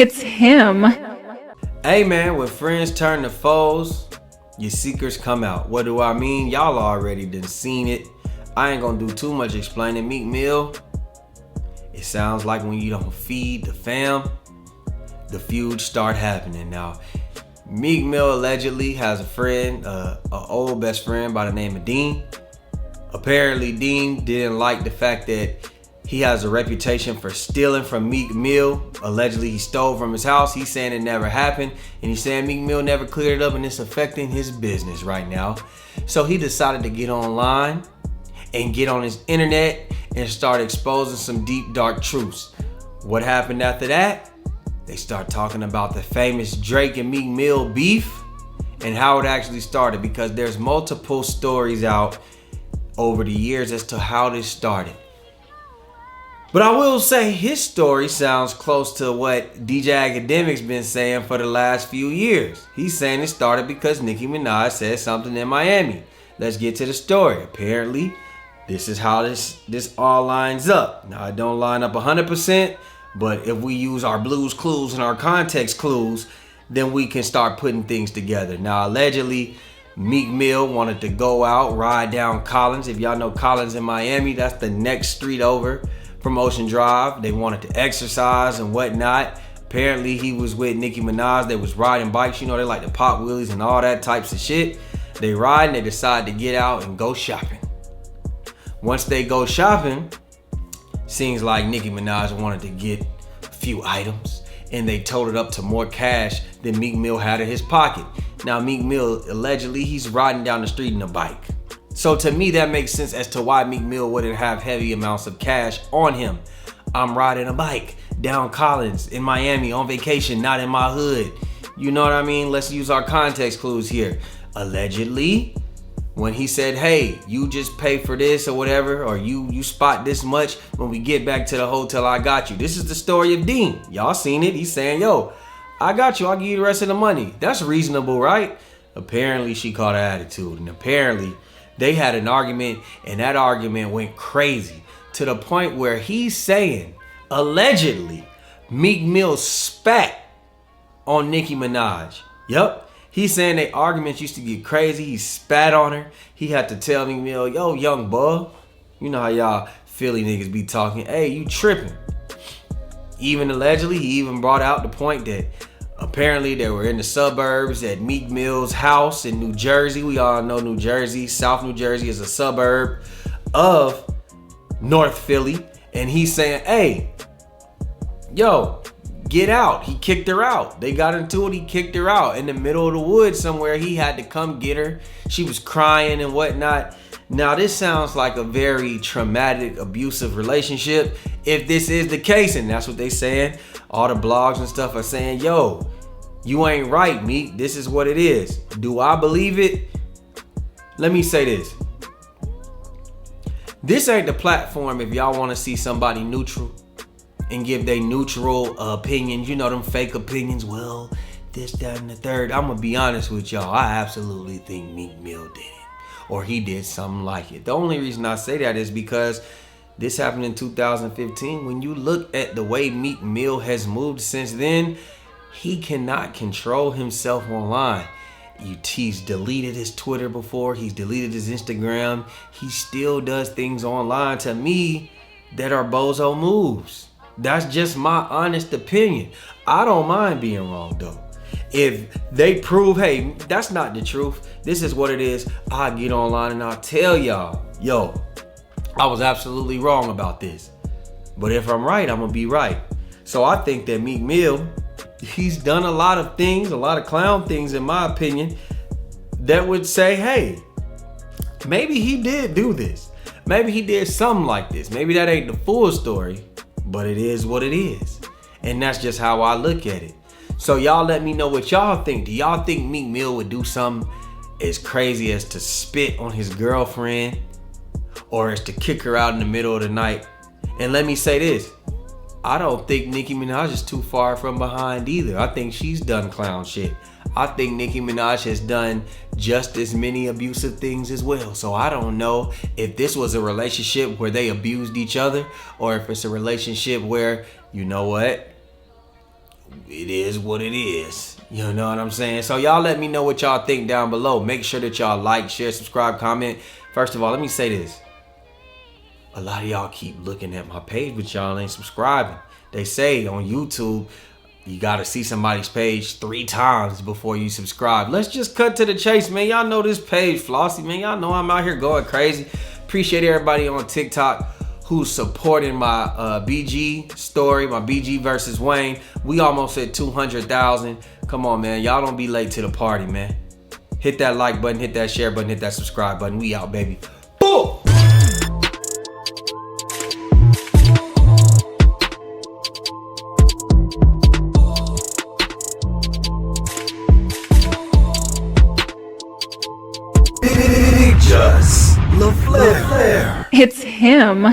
It's him. Hey man, when friends turn to foes, your secrets come out. What do I mean? Y'all already done seen it. I ain't gonna do too much explaining. Meek Mill, it sounds like when you don't feed the fam, the feuds start happening. Now, Meek Mill allegedly has a friend, an old best friend by the name of Dean. Apparently, Dean didn't like the fact that he has a reputation for stealing from Meek Mill. Allegedly, he stole from his house. He's saying it never happened. And he's saying Meek Mill never cleared it up and it's affecting his business right now. So he decided to get online and get on his internet and start exposing some deep, dark truths. What happened after that? They start talking about the famous Drake and Meek Mill beef and how it actually started, because there's multiple stories out over the years as to how this started. But I will say his story sounds close to what DJ Academic's been saying for the last few years. He's saying it started because Nicki Minaj said something in Miami. Let's get to the story. Apparently, this is how this all lines up. Now, it don't line up 100%, but if we use our blues clues and our context clues, then we can start putting things together. Now, allegedly, Meek Mill wanted to go out, ride down Collins. If y'all know Collins in Miami, that's the next street over from Ocean Drive. They wanted to exercise and whatnot. Apparently, he was with Nicki Minaj. They was riding bikes. You know, they like to pop wheelies and all that types of shit. They ride and they decide to get out and go shopping. Once they go shopping, seems like Nicki Minaj wanted to get a few items and they totaled up to more cash than Meek Mill had in his pocket. Now, Meek Mill, allegedly, he's riding down the street in a bike. So to me, that makes sense as to why Meek Mill wouldn't have heavy amounts of cash on him. I'm riding a bike down Collins in Miami on vacation, not in my hood. You know what I mean? Let's use our context clues here. Allegedly, when he said, hey, you just pay for this or whatever, or you spot this much, when we get back to the hotel, I got you. This is the story of Dean. Y'all seen it. He's saying, yo, I got you. I'll give you the rest of the money. That's reasonable, right? Apparently, she caught an attitude. And apparently, they had an argument, and that argument went crazy to the point where he's saying, allegedly, Meek Mill spat on Nicki Minaj. Yep. He's saying their arguments used to get crazy. He spat on her. He had to tell Meek Mill, yo, young boy, you know how y'all Philly niggas be talking. Hey, you tripping. Even allegedly, he even brought out the point that apparently they were in the suburbs at Meek Mill's house in New Jersey. We all know New Jersey. South New Jersey is a suburb of North Philly. And he's saying, hey, yo, get out. He kicked her out. They got into it. He kicked her out in the middle of the woods somewhere. He had to come get her. She was crying and whatnot. Now, this sounds like a very traumatic, abusive relationship. If this is the case, and that's what they saying, all the blogs and stuff are saying, yo, you ain't right, Meek. This is what it is. Do I believe it? Let me say this. This ain't the platform if y'all want to see somebody neutral and give their neutral opinions. You know, them fake opinions. Well, this, that, and the third. I'm going to be honest with y'all. I absolutely think Meek Mill did it. Or he did something like it. The only reason I say that is because this happened in 2015. When you look at the way Meek Mill has moved since then, he cannot control himself online. He's deleted his Twitter before. He's deleted his Instagram. He still does things online, to me, that are bozo moves. That's just my honest opinion. I don't mind being wrong, though. If they prove, hey, that's not the truth, this is what it is, I'll get online and I'll tell y'all, yo, I was absolutely wrong about this. But if I'm right, I'm going to be right. So I think that Meek Mill, he's done a lot of things, a lot of clown things, in my opinion, that would say, hey, maybe he did do this. Maybe he did something like this. Maybe that ain't the full story, but it is what it is. And that's just how I look at it. So y'all let me know what y'all think. Do y'all think Meek Mill would do something as crazy as to spit on his girlfriend, or as to kick her out in the middle of the night? And let me say this. I don't think Nicki Minaj is too far from behind either. I think she's done clown shit. I think Nicki Minaj has done just as many abusive things as well. So I don't know if this was a relationship where they abused each other, or if it's a relationship where, you know what, it is what it is. You know what I'm saying? So y'all let me know what y'all think down below. Make sure that y'all like, share, subscribe, comment. First of all, let me say this. A lot of y'all keep looking at my page, but y'all ain't subscribing. They say on YouTube, you gotta see somebody's page 3 times before you subscribe. Let's just cut to the chase, man. Y'all know this page, Flossy, man. Y'all know I'm out here going crazy. Appreciate everybody on TikTok who's supporting my BG story, my BG versus Wayne. We almost hit 200,000. Come on, man. Y'all don't be late to the party, man. Hit that like button, hit that share button, hit that subscribe button. We out, baby. Boom! Just LaFlair. It's him.